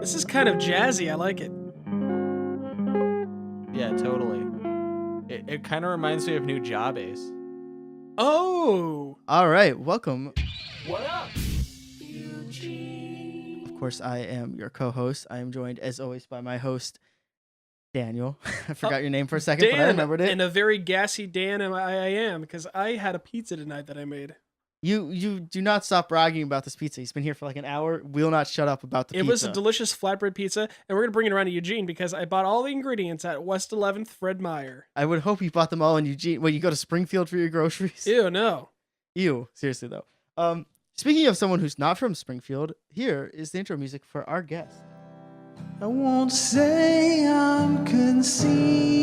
This is kind of jazzy. I like it. Yeah, totally. It kind of reminds me of New Job Ace. Oh. All right, welcome. What up, Eugene? Of course, I am your co-host. I am joined, as always, by my host, Daniel. I forgot your name for a second, but I remembered it. And a very gassy Dan I am, because I had a pizza tonight that I made. You do not stop bragging about this pizza. He's been here for like an hour. Will not shut up about the pizza. It was a delicious flatbread pizza, and we're going to bring it around to Eugene because I bought all the ingredients at West 11th Fred Meyer. I would hope you bought them all in Eugene. When you go to Springfield for your groceries? Ew, no. Ew, seriously though. Speaking of someone who's not from Springfield, here is the intro music for our guest. I won't say I'm conceited,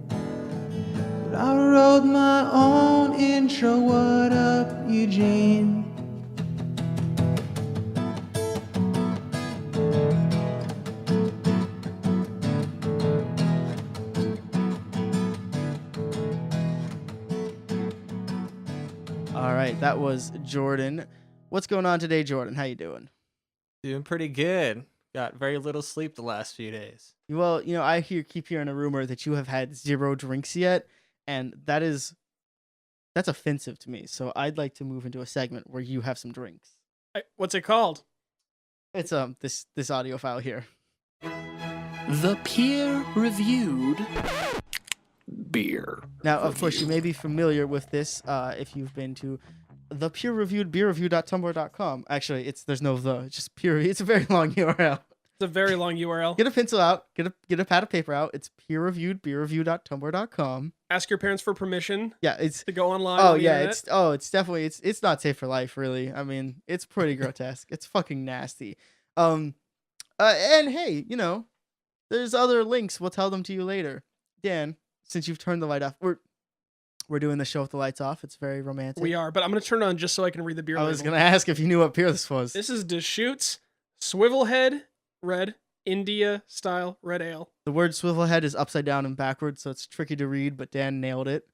but I wrote my own intro. What up, Eugene? All right, that was Jordan. What's going on today, Jordan? How you doing? Doing pretty good. Got very little sleep the last few days. Well, I keep hearing a rumor that you have had 0 drinks yet, and that's offensive to me. So I'd like to move into a segment where you have some drinks. What's it called? It's this audio file here. The peer-reviewed beer. Now, of course, you may be familiar with this if you've been to the peer-reviewed beerreview.tumblr.com. Actually, there's no the, it's just peer. It's a very long URL. It's a very long URL. Get a pencil out. Get a pad of paper out. It's peer-reviewed beerreview.tumblr.com. Ask your parents for permission. Yeah, it's to go online. Oh on the yeah, internet. it's definitely it's not safe for life, really. I mean, it's pretty grotesque. It's fucking nasty. And hey, there's other links. We'll tell them to you later. Dan, since you've turned the light off, we're doing the show with the lights off. It's very romantic. We are, but I'm going to turn it on just so I can read the beer I label. was going to ask if you knew what beer this was. This is Deschutes Swivelhead Red India Style Red Ale. The word swivelhead is upside down and backwards, so it's tricky to read, but Dan nailed it.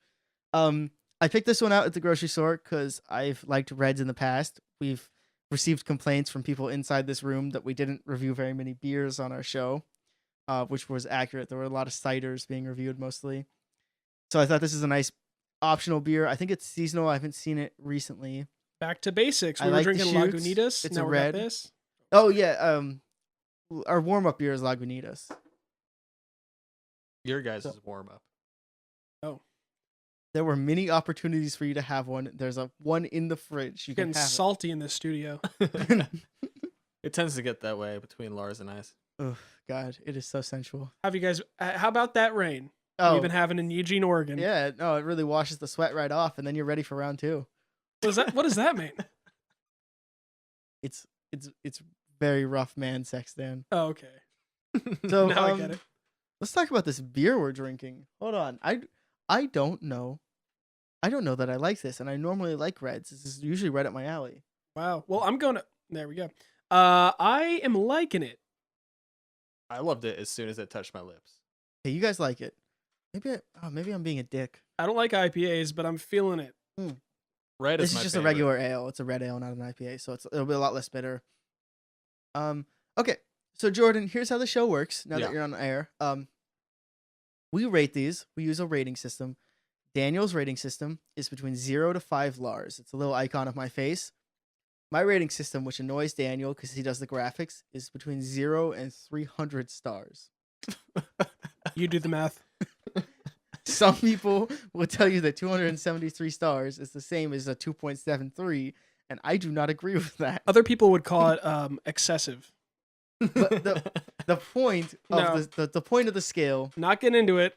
I picked this one out at the grocery store because I've liked Reds in the past. We've received complaints from people inside this room that we didn't review very many beers on our show, which was accurate. There were a lot of ciders being reviewed mostly. So I thought this is a nice optional beer. I think it's seasonal. I haven't seen it recently. Back to basics. We I were like the drinking shoots. Lagunitas. It's now a we red. got this. Oh yeah. Our warm-up beer is Lagunitas. Your guys' warm-up. Oh. There were many opportunities for you to have one. There's one in the fridge. You can Getting have salty in the studio. it. It tends to get that way between Lars and I. Oh God, it is so sensual. Have you guys? How about that rain Oh, we've been having in Eugene, Oregon? yeah. No, it really washes the sweat right off, and then you're ready for round 2. What does that mean? It's very rough man sex, Dan. Oh, okay. So Now I get it. Let's talk about this beer we're drinking. Hold on. I don't know. I don't know that I like this, and I normally like reds. This is usually right up my alley. Wow. Well, I'm going to. There we go. I am liking it. I loved it as soon as it touched my lips. Hey, you guys like it? Maybe I'm being a dick. I don't like IPAs, but I'm feeling it. Red This is is my just favorite. a regular ale. It's a red ale, not an IPA, so it'll be a lot less bitter. Okay. So Jordan, here's how the show works. Now that you're on air, we rate these. We use a rating system. Daniel's rating system is between 0 to 5 Lars. It's a little icon of my face. My rating system, which annoys Daniel because he does the graphics, is between 0 and 300 stars. You do the math. Some people will tell you that 273 stars is the same as a 2.73, and I do not agree with that. Other people would call it excessive. But the point of the point of the scale Not getting into it.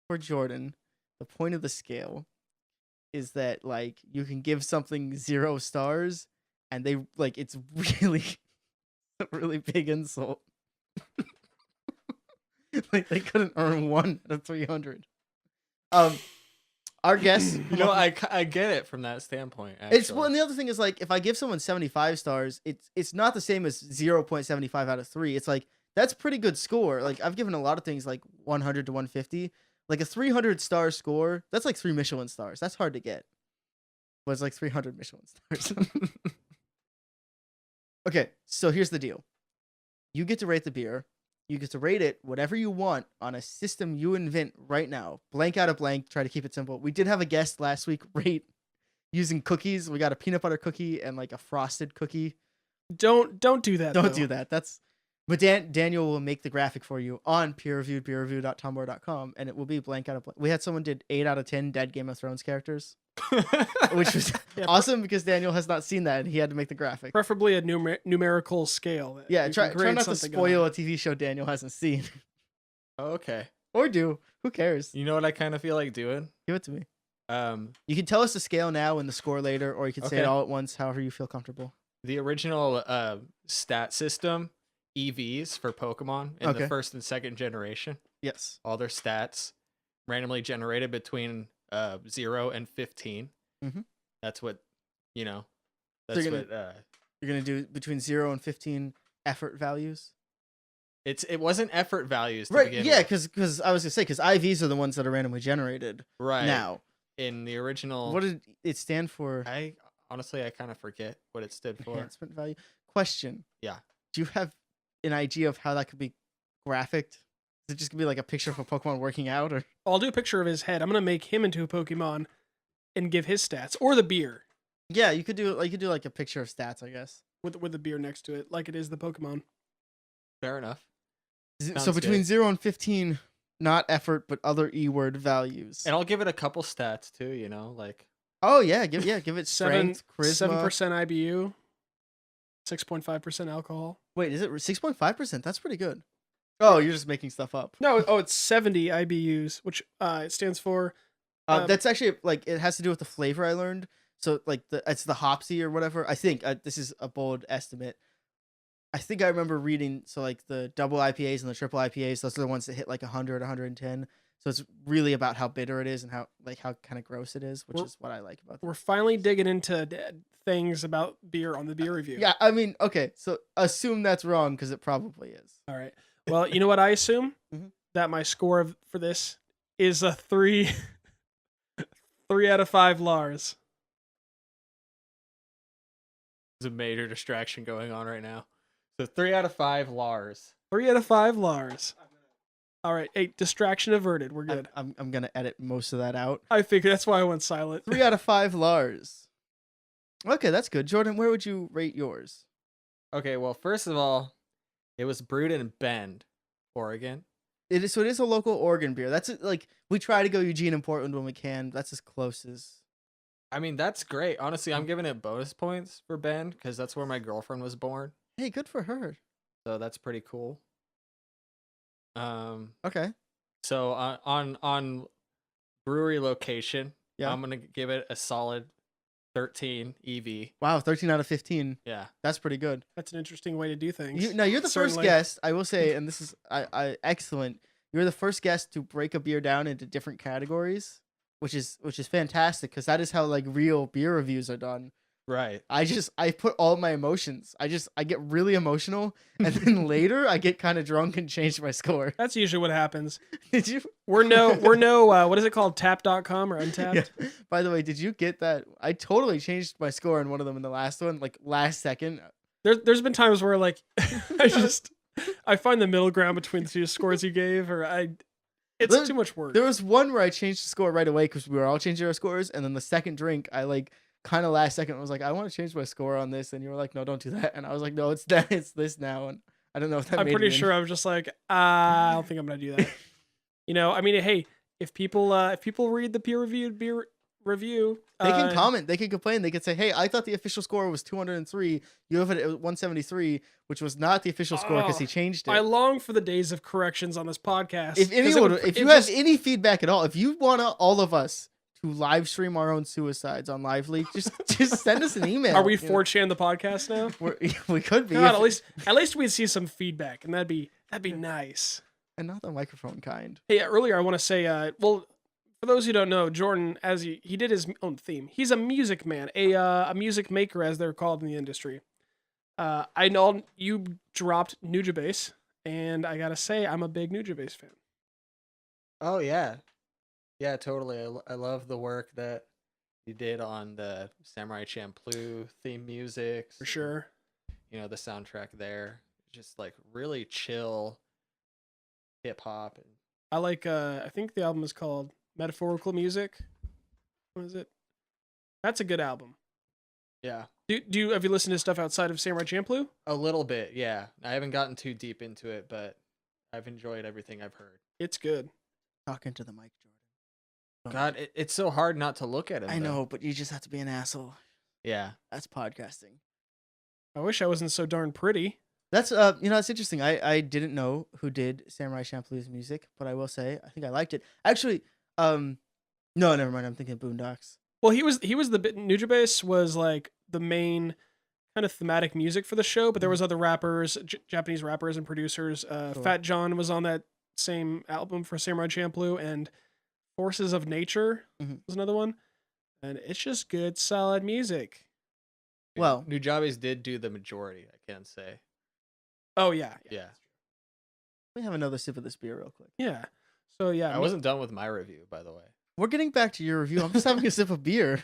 for Jordan, the point of the scale is that like you can give something 0 stars, and they like it's really a really big insult. Like they couldn't earn 1 out of 300. Our guest, I get it from that standpoint. Actually. it's well, and the other thing is like if I give someone 75 stars, it's not the same as 0.75 out of 3. It's like that's pretty good score. Like I've given a lot of things like 100 to 150. Like a 300 star score, that's like 3 Michelin stars. That's hard to get. But it's like 300 Michelin stars. Okay, so here's the deal. You get to rate the beer. You get to rate it whatever you want on a system you invent right now. Blank out of blank. Try to keep it simple. We did have a guest last week rate using cookies. We got a peanut butter cookie and like a frosted cookie. Don't do that. Don't though. do that. But Daniel will make the graphic for you on peerreview.tumblr.com, and it will be blank out of blank. We had someone did 8 out of 10 dead Game of Thrones characters, which was awesome because Daniel has not seen that and he had to make the graphic. Preferably a numerical scale. that Yeah, you try can grade not to something spoil on. a TV show Daniel hasn't seen. Okay. Or do. Who cares? You know what I kind of feel like doing? Give it to me. Um, You can tell us the scale now and the score later, or you can say it Okay. all at once, however you feel comfortable. the original stat system, EVs for Pokemon in Okay. the first and second generation, Yes. all their stats randomly generated between 0 and 15. Mhm. That's what, you know, So that's you're what You're going to do between 0 and 15 effort values? it wasn't effort values to Right, begin yeah, with. because I was going to say, because IVs are the ones that are randomly generated Right. now. In the original, What did it stand for? I honestly kind of forget what it stood for. Enhancement value. Question. Yeah. Do you have an idea of how that could be graphicked? Is it just gonna be like a picture of a Pokemon working out, or I'll do a picture of his head. I'm gonna make him into a Pokemon and give his stats or the beer yeah, you could do like a picture of stats, I guess. with the beer next to it, like it is the Pokemon. Fair enough. So Sounds between good. 0 and 15, not effort, but other E-word values. And I'll give it a couple stats too, you know, like Oh yeah, give it Seven strength, charisma. 7% IBU, 6.5% alcohol. Wait, is it 6.5%? That's pretty good. Oh, you're just making stuff up. No, it's 70 IBUs, which it stands for. That's actually like it has to do with the flavor I learned. So like it's the hopsy or whatever. I think this is a bold estimate. I think I remember reading so like the double IPAs and the triple IPAs. Those are the ones that hit like 100, 110. So it's really about how bitter it is and how kind of gross it is, which is what I like about them. We're finally digging into things about beer on the beer review. Yeah, I mean, okay, so assume that's wrong because it probably is. All right. Well, you know what I assume? Mhm. That my score for this is a 3 out of 5 Lars. there's a major distraction going on right now. So 3 out of 5 Lars. 3 out of 5 Lars. All right. Hey, distraction averted. We're good. I'm gonna edit most of that out. I figured that's why I went silent. 3 out of 5 Lars. Okay, that's good. Jordan, where would you rate yours? Okay, well, first of all, it was brewed in Bend, Oregon. It is a local Oregon beer. That's like we try to go Eugene and Portland when we can. That's as close as. I mean, that's great. Honestly, I'm giving it bonus points for Bend because that's where my girlfriend was born. Hey, good for her. So that's pretty cool. Okay. So on brewery location, Yeah. I'm gonna give it a solid 13 EV. Wow, 13 out of 15. Yeah. That's pretty good. That's an interesting way to do things. You're the first Certainly. guest, I will say, and this is I excellent. You're the first guest to break a beer down into different categories, which is fantastic because that is how like real beer reviews are done. Right. I put all my emotions. I get really emotional, and then later I get kind of drunk and change my score. That's usually what happens. Did you? We're no what is it called? Tap.com or Untapped? Yeah. By the way, did you get that? I totally changed my score on one of them in the last one, like last second. There's been times where like I find the middle ground between the two scores you gave, or it's too much work. There was one where I changed the score right away because we were all changing our scores, and then the second drink, I like kind of last second was like, I want to change my score on this, and you were like, no, don't do that, and I was like, no, it's this now, and I don't know if that. I'm made pretty it in. sure I was just like, I don't think I'm gonna do that. You know, I mean, hey, if people read the peer-reviewed beer review, They can comment, they can complain, they can say, hey, I thought the official score was 203. You have it at 173, which was not the official score because he changed it. I long for the days of corrections on this podcast. If 'cause anyone, it if you just- have any feedback at all, if you want all of us to live stream our own suicides on Lively, just send us an email. are we You know, 4chan the podcast now? we could be. God, if- at least we'd see some feedback, and that'd be nice. and not the microphone kind. Hey, earlier I want to say, well, for those who don't know, Jordan, as he did his own theme, he's a music man, a music maker, as they're called in the industry. I know you dropped Nujabase, and I gotta say, I'm a big Nujabase fan. Oh yeah. Yeah, totally. I love the work that you did on the Samurai Champloo theme music. For sure. you know, the soundtrack there, just like really chill hip hop. And I like. I think the album is called Metaphorical Music. What is it? That's a good album. yeah, Have you listened to stuff outside of Samurai Champloo? a little bit. Yeah, I haven't gotten too deep into it, but I've enjoyed everything I've heard. It's good. Talking to the mic, Jordan. God, it's so hard not to look at him. I though. know, but you just have to be an asshole. Yeah. That's podcasting. I wish I wasn't so darn pretty. That's it's interesting. I didn't know who did Samurai Champloo's music, but I will say I think I liked it. Actually, no, never mind. I'm thinking Boondocks. Well, he was the Nujabes was like the main kind of thematic music for the show, but there was other rappers, Japanese rappers and producers. Sure. Fat John was on that same album for Samurai Champloo, and Forces of Nature was another one. And it's just good, solid music. Well, Nujabes did do the majority, I can say. Oh yeah. Yeah. let me have another sip of this beer real quick. Yeah. So yeah, I wasn't done with my review, by the way. We're getting back to your review. I'm just having a sip of beer.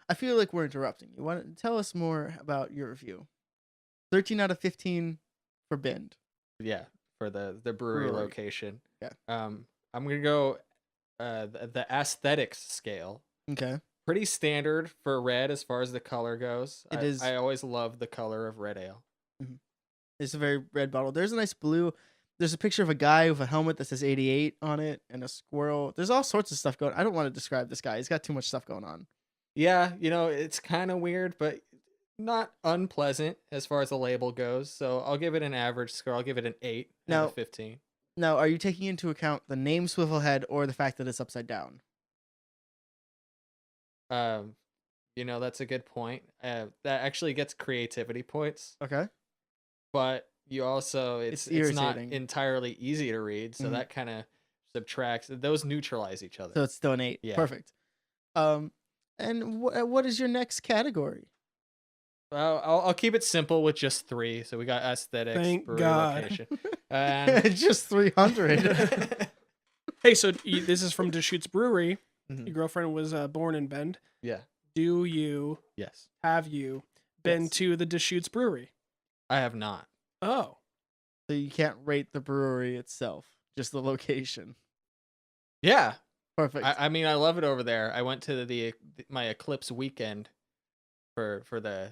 I feel like we're interrupting you. Why don't tell us more about your review? 13 out of 15 for Bend. Yeah, for the brewery location. Yeah. I'm gonna go the aesthetics scale. Okay. Pretty standard for red as far as the color goes. It is. I always love the color of red ale. It's a very red bottle. There's a nice blue. There's a picture of a guy with a helmet that says 88 on it and a squirrel. There's all sorts of stuff going on. I don't want to describe this guy. He's got too much stuff going on. Yeah, it's kind of weird, but not unpleasant as far as the label goes. So I'll give it an average score. I'll give it an 8 out of 15. Now, are you taking into account the name Swivelhead or the fact that it's upside down? That's a good point. That actually gets creativity points, Okay. but you also it's not irritating. entirely easy to read, so that kind of subtracts. Those neutralize each other. So it's still an 8. Yeah. Perfect. And what is your next category? I'll keep it simple with just 3. So we got aesthetics, Thank brewery God. location, and Just 300. Hey, so this is from Deschutes Brewery. Mhm. Your girlfriend was born in Bend. yeah, yes, Have you been Yes. to the Deschutes Brewery? I have not. Oh. So you can't rate the brewery itself, just the location. Yeah, Perfect. I mean, I love it over there. I went to my Eclipse weekend for the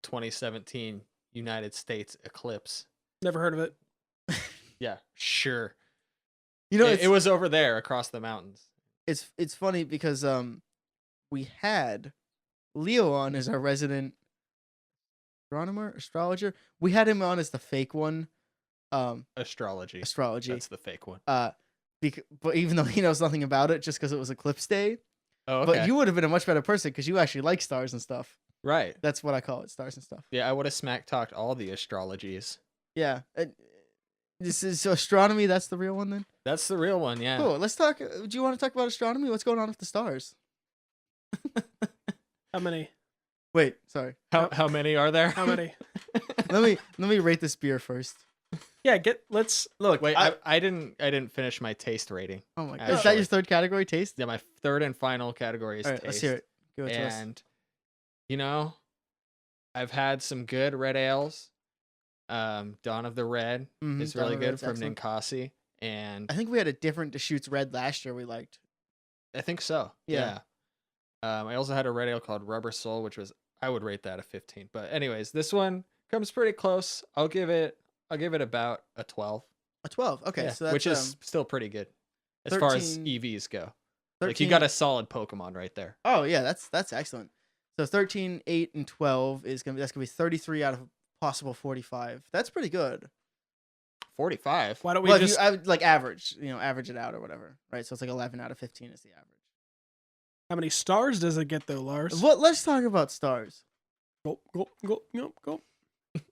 2017 United States Eclipse. Never heard of it. Yeah, sure. It It was over there across the mountains. it's funny because we had Leo on as our resident astrologer. We had him on as the fake one. Astrology. Astrology. That's the fake one. But even though he knows nothing about it, just because it was Eclipse Day. Oh, okay. But you would have been a much better person because you actually like stars and stuff. Right. That's what I call it, stars and stuff. Yeah, I would have smack talked all the astrologies. Yeah. This is astronomy. That's the real one then. That's the real one. Yeah. Cool. Let's talk. Do you want to talk about astronomy? What's going on with the stars? How many? Wait, sorry. How many are there? How many? let me rate this beer first. Yeah, let's Look. Wait, I didn't finish my taste rating. Oh my god. actually. Is that your third category? Taste. Yeah, my third and final category is All right. taste. Let's hear it. Give it to us. And I've had some good red ales. Dawn of the Red is Dawn really of the good Red's from excellent. Ninkasi, and I think we had a different Deschutes Red last year we liked. I think so. Yeah. I also had a red ale called Rubber Soul, which I would rate that a 15. But anyways, this one comes pretty close. I'll give it about a 12. A 12. Okay, Yeah, so that's which is still pretty good as far as 13 EVs go. 13, Like you got a solid Pokemon right there. Oh yeah, that's excellent. So 13, 8, and 12 that's gonna be 33 out of possible 45. That's pretty good. 45. why don't we Well, just if you like average, average it out or whatever, right? So it's like 11 out of 15 is the average. how many stars does it get though, Lars? Let's talk about stars. Go.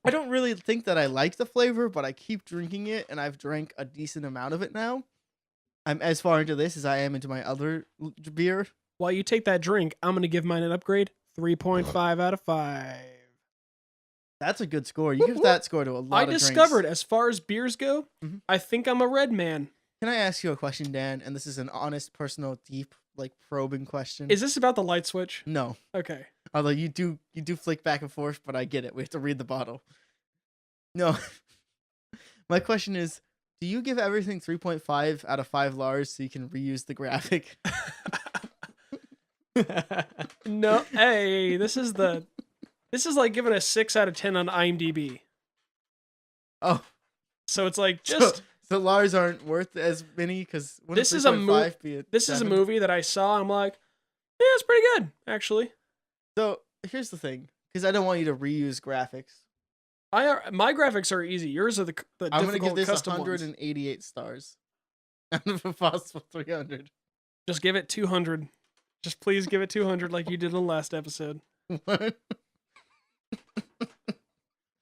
I don't really think that I like the flavor, but I keep drinking it, and I've drank a decent amount of it now. I'm as far into this as I am into my other beer. While you take that drink, I'm gonna give mine an upgrade. 3.5 out of 5. That's a good score. You give that score to a lot I of drinks. discovered, as far as beers go, Mhm. I think I'm a red man. Can I ask you a question, Dan? And this is an honest, personal, deep, probing question. Is this about the light switch? No. Okay. Although you do flick back and forth, but I get it. We have to read the bottle. No. My question is, do you give everything 3.5 out of 5 Lars so you can reuse the graphic? No, hey, this is like giving a 6 out of 10 on IMDb. Oh, So it's like just so Lars aren't worth as many because this is a movie that I saw. I'm like, yeah, it's pretty good actually. So here's the thing, because I don't want you to reuse graphics. My graphics are easy. Yours are the I'm gonna give difficult this custom ones. 188 stars out of a possible 300. Just give it 200. Just please give it 200 like you did in the last episode.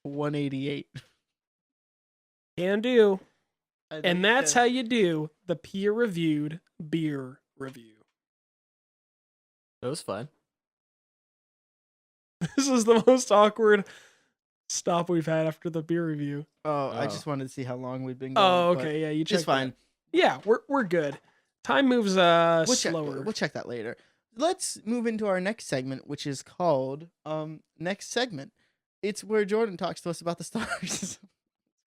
188. Can do. I think And that's that- how you do the peer-reviewed beer review. It was fun. This is the most awkward stop we've had after the beer review. Oh, I Oh. just wanted to see how long we'd been going. Oh, but okay, yeah, you checked. It's fine. that. Yeah, we're good. Time moves slower. We'll check that later. Let's move into our next segment, which is called next segment. It's where Jordan talks to us about the stars.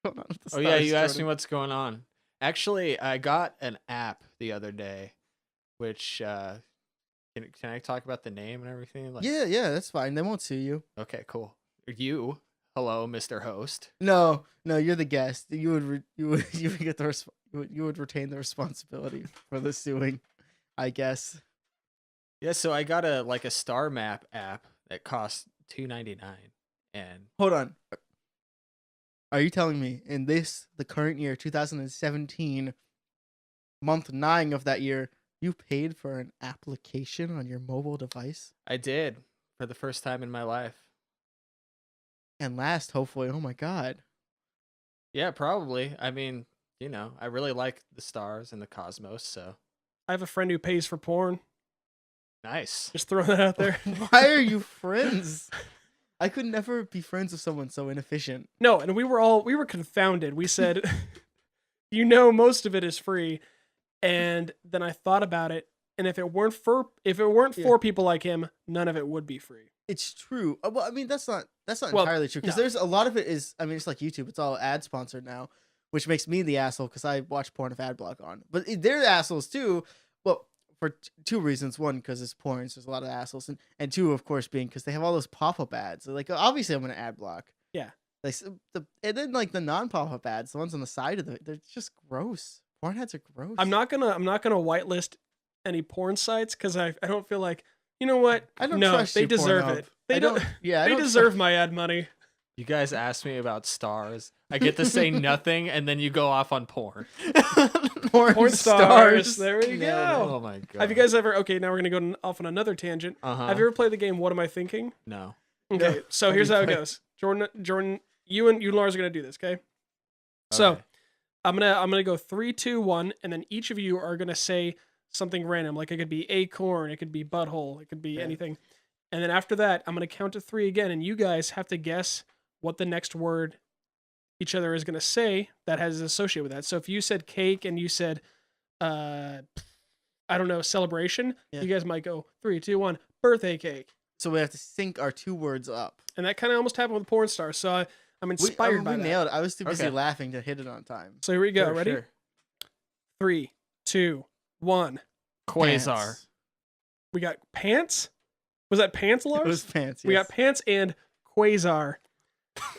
What's going on with the Oh yeah, stars, you asked me Jordan? what's going on. Actually, I got an app the other day, which can I talk about the name and everything? Like, Yeah, that's fine. They won't sue you. Okay, cool. Hello, Mr. Host. No, you're the guest. You would get the you would retain the responsibility for the suing, I guess. Yeah, so I got a star map app that costs $2.99, and Hold on. Are you telling me in the current year, 2017, month 9 of that year, you paid for an application on your mobile device? I did for the first time in my life. And last, hopefully. Oh my God. Yeah, probably. I mean, I really like the stars and the cosmos, so I have a friend who pays for porn. nice. Just throwing that out there. Why are you friends? I could never be friends with someone so inefficient. No, and we were confounded. We said, most of it is free. And then I thought about it, and if it weren't for people like him, none of it would be free. It's true. Well, I mean, that's not Well, entirely true, because no. there's a lot of it is. I mean, it's like YouTube. It's all ad sponsored now, which makes me the asshole because I watch porn with ad block on. But they're assholes too. Well, for two reasons. One, because it's porn, so there's a lot of assholes, and two, of course, being because they have all those pop up ads. So, like, obviously, I'm gonna ad block. Yeah. Like and then like the non pop up ads, the ones on the side of they're just gross. Porn ads are gross. I'm not gonna whitelist any porn sites because I don't feel like, you know what? I don't no, trust they you, deserve Pornhub. it. They don't. Yeah, I They don't deserve my ad money. You guys asked me about stars. I get to say nothing, and then you go off on porn. Porn stars. There we Nailed go. Oh my god. Have you guys ever? Okay, now we're gonna go off on another tangent. Uh-huh. Have you ever played the game What Am I Thinking? No. Okay, No. so Have here's you how it played- goes. Jordan, you and Lars are gonna do this, okay? So Okay. I'm gonna go 3, 2, 1, and then each of you are gonna say something random. Like it could be acorn, it could be butthole, it could be Okay. anything. And then after that, I'm gonna count to 3 again, and you guys have to guess what the next word each other is gonna say that has associated with that. So if you said cake and you said, I don't know, celebration, Yeah. you guys might go 3, 2, 1, birthday cake. So we have to sync our 2 words up. And that kind of almost happened with porn stars. So I'm inspired by we that. nailed it. I was too busy Okay. laughing to hit it on time. So here we go. Sure, Ready? sure. 3, 2, 1. Quasar. Pants. We got pants. Was that pants, Lars? It was pants. We got yes. pants and quasar.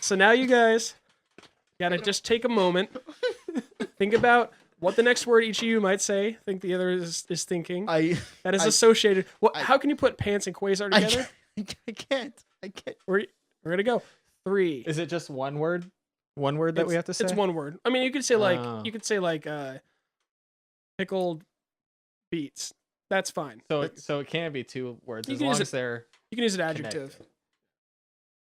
So now you guys gotta just take a moment. Think about what the next word each of you might say. Think the other is thinking. I That is I- associated. I- How can you put pants and quasar I together? can't. We're gonna go 3. Is it just one word? One word that we have to say? It's one word. I mean, you could say like Oh. pickled beets. That's fine. So it can be 2 words You as can long use as they're You can use an adjective. connected.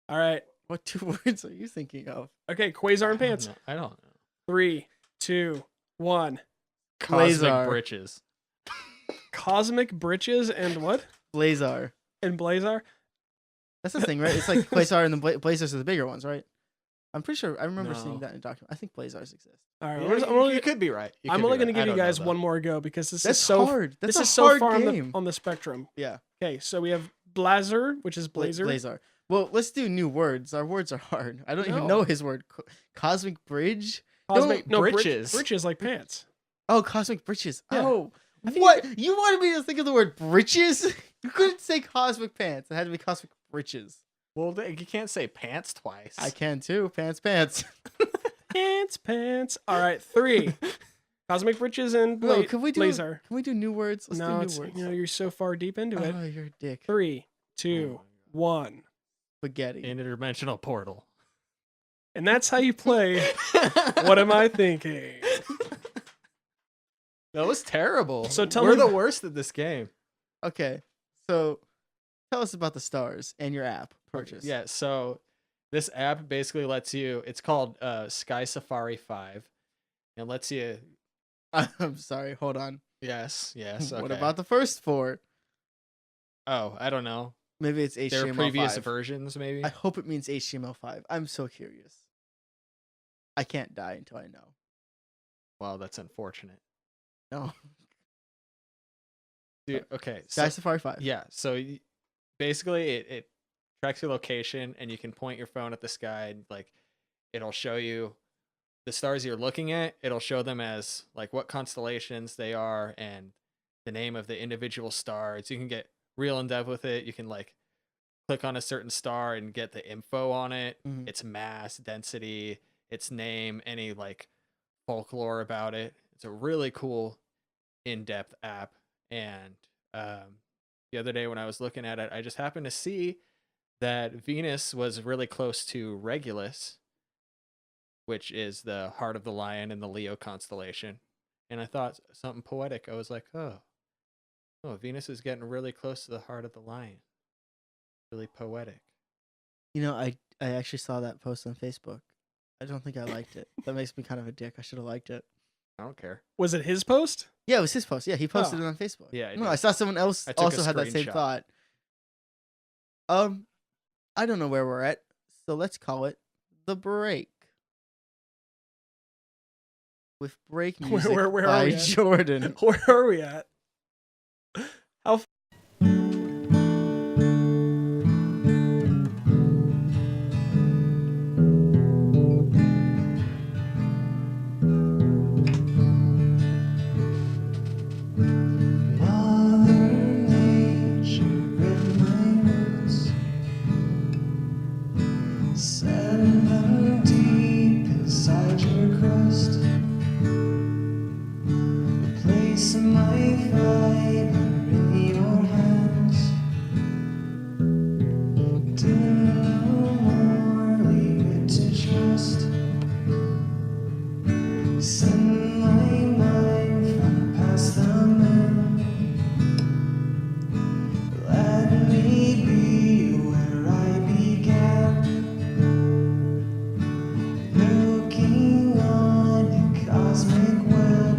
All right. What 2 words are you thinking of? Okay. Quasar and pants. I don't know. 3, 2, 1. Cosmic Quasar. britches. Cosmic britches and what? Blazar. And blazar. That's the thing, right? It's like Quasar and the Blazars are the bigger ones, right? I'm pretty sure. I remember No. seeing that in a document. I think Blazars exist. All right. Yeah, I'm only, you could be right. You I'm could only be going to right. give I you don't know, guys though. one more go because this That's is so hard. That's this a is so hard far game. on the spectrum. Yeah. Okay, so we have Blazer, which is blazer. Blazar. Well, let's do new words. Our words are hard. I don't even No. know his word. Cosmic bridge. Cosmic, no, britches. Britches like pants. Oh, cosmic britches. Yeah. Oh, I think what? You wanted me to think of the word britches? You couldn't say cosmic pants. It had to be cosmic britches. Well, you can't say pants twice. I can too. Pants, pants. Pants. All right, 3. Cosmic britches and No, can we do? blazer. Can we do new words? Let's No, do it's new words. you're so far deep into it. Oh, you're a dick. 3, 2, 1. Spaghetti. Interdimensional portal. And that's how you play. What am I thinking? That was terrible. So tell We're me- the worst at this game. Okay, so tell us about the stars and your app purchase. Yeah, so this app basically lets you, it's called Sky Safari 5. It lets you, I'm sorry. Hold on. yes. What Okay. about the first 4? Oh, I don't know. Maybe it's HTML5. There are previous versions, maybe. I hope it means HTML5. I'm so curious. I can't die until I know. Wow, that's unfortunate. No. Dude, okay. Sky So, Safari 5. yeah, so basically it tracks your location and you can point your phone at the sky and like it'll show you the stars you're looking at. It'll show them as like what constellations they are and the name of the individual stars. You can get real in depth with it. You can like click on a certain star and get the info on it, Mhm. its mass, density, its name, any like folklore about it. It's a really cool in-depth app. And the other day when I was looking at it, I just happened to see that Venus was really close to Regulus, which is the heart of the lion in the Leo constellation. And I thought something poetic. I was like, oh, Venus is getting really close to the heart of the lion. Really poetic. You know, I actually saw that post on Facebook. I don't think I liked it. That makes me kind of a dick. I should have liked it. I don't care. Was it his post? Yeah, it was his post. Yeah, he posted Oh. it on Facebook. Yeah, I No, did. I saw someone else I took a also had that same screenshot. thought. I don't know where we're at, so let's call it the break. With break music where are by we at? Jordan. Where are we at? How Mother Nature read my notes, setting them deep inside your crust, placing my fiber in your hands. Do no more, leave it to trust. Send my mind from past the moon. Let me be where I began, looking on the cosmic web.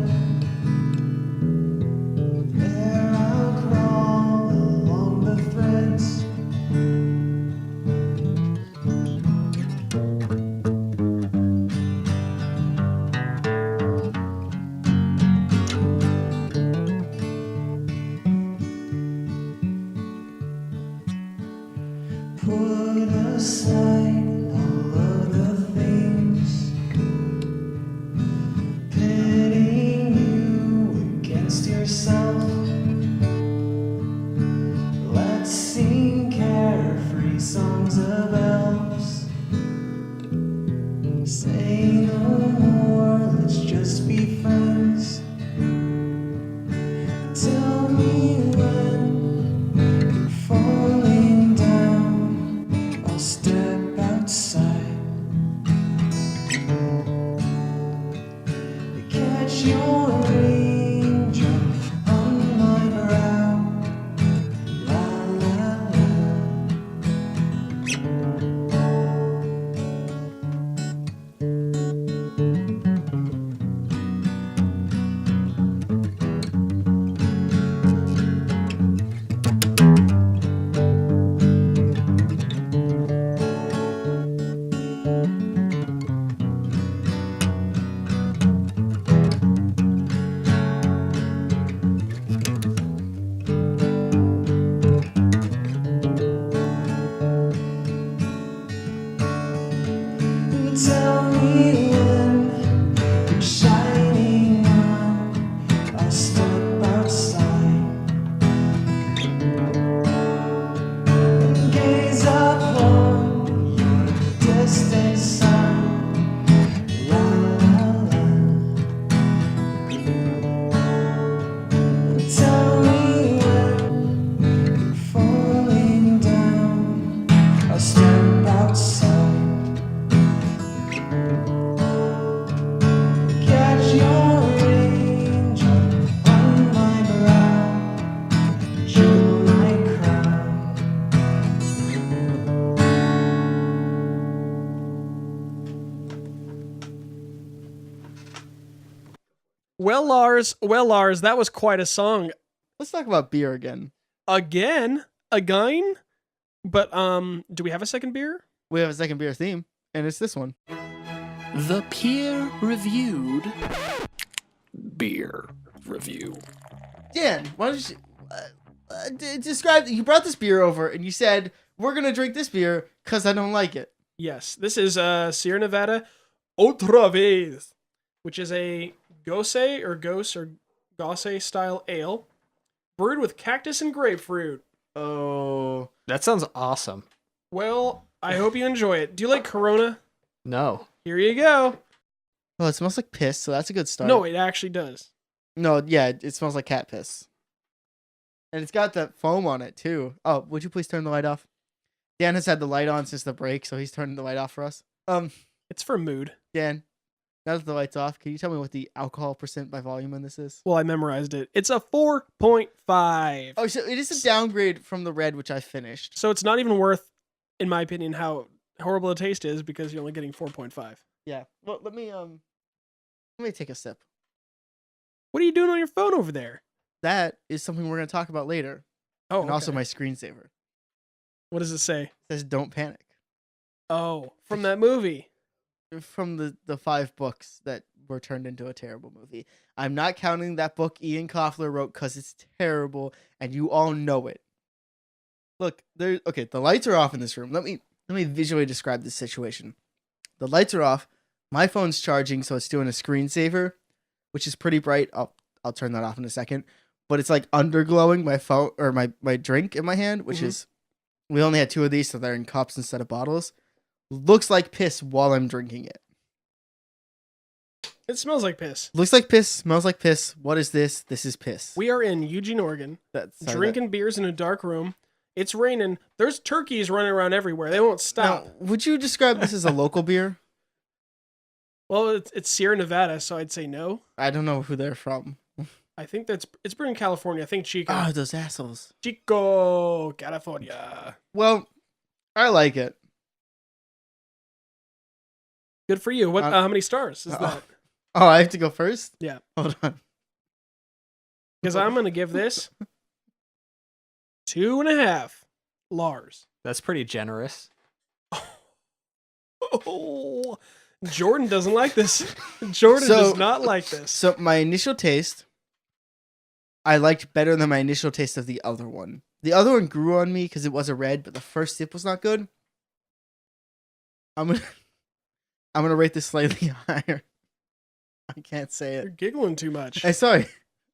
me when you're shining on. I'll step outside and gaze upon your distant sun. La la la. Tell me when you're falling down. I'll step outside. Catch your angel on my brow. You're my crown. Well, Lars, that was quite a song. Let's talk about beer again. Again? But do we have a second beer? We have a second beer theme, and it's this one. The peer-reviewed beer review. Dan, why don't you describe? You brought this beer over, and you said we're gonna drink this beer because I don't like it. Yes, this is Sierra Nevada Otra Vez, which is a Gose or Gose style ale brewed with cactus and grapefruit. Oh, That sounds awesome. Well, I hope you enjoy it. Do you like Corona? No. Here you go. well, it smells like piss, so that's a good start. No, it actually does. No, yeah, it smells like cat piss. And it's got that foam on it, too. Oh, would you please turn the light off? Dan has had the light on since the break, so he's turning the light off for us. It's for mood. Dan, now that the light's off, can you tell me what the alcohol percent by volume in this is? Well, I memorized it. It's a 4.5. Oh, so it is a downgrade from the red, which I finished. So it's not even worth, in my opinion, how horrible the taste is because you're only getting 4.5. Yeah. Well, let me take a sip. What are you doing on your phone over there? That is something we're going to talk about later. Oh, And also okay. my screensaver. What does it say? It says don't panic. Oh, from that movie. From the 5 books that were turned into a terrible movie. I'm not counting that book Ian Koffler wrote because it's terrible and you all know it. Look, the lights are off in this room. Let me visually describe this situation. The lights are off. My phone's charging, so it's doing a screensaver, which is pretty bright. I'll turn that off in a second. But it's like underglowing my phone or my drink in my hand, which is, we only had 2 of these, so they're in cups instead of bottles. Looks like piss while I'm drinking it. It smells like piss. Looks like piss, smells like piss. What is this? This is piss. We are in Eugene, Oregon, That's drinking beers in a dark room. It's raining. There's turkeys running around everywhere. They won't stop. Now, would you describe this as a local beer? Well, it's Sierra Nevada, so I'd say no. I don't know who they're from. I think it's brewed in California. I think Chico. Oh, those assholes. Chico, California. Well, I like it. Good for you. What? Uh, How many stars is that? Oh, I have to go first? Yeah. Hold on. Because I'm gonna give this 2.5 Lars. That's pretty generous. Oh, Jordan doesn't like this. Jordan So- does not like this. So my initial taste, I liked better than my initial taste of the other one. The other one grew on me because it was a red, but the first sip was not good. I'm gonna rate this slightly higher. I can't say You're it. giggling too much. Hey, sorry.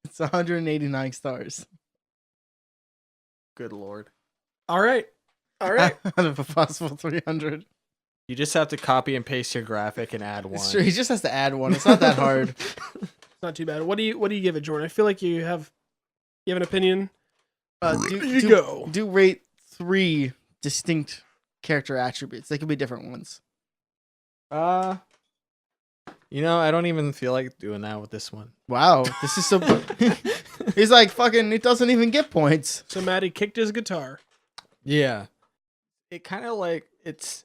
It's 189 stars. Good lord. All right. Out Out of a possible 300. You just have to copy and paste your graphic and add one. It's true. He just has to add one. It's not that hard. It's not too bad. What do you give it, Jordan? I feel like you have an opinion. Do rate 3 distinct character attributes. They could be different ones. I don't even feel like doing that with this one. Wow, this is so. He's like fucking. It doesn't even get points. So Maddie kicked his guitar. Yeah. It kind of like it's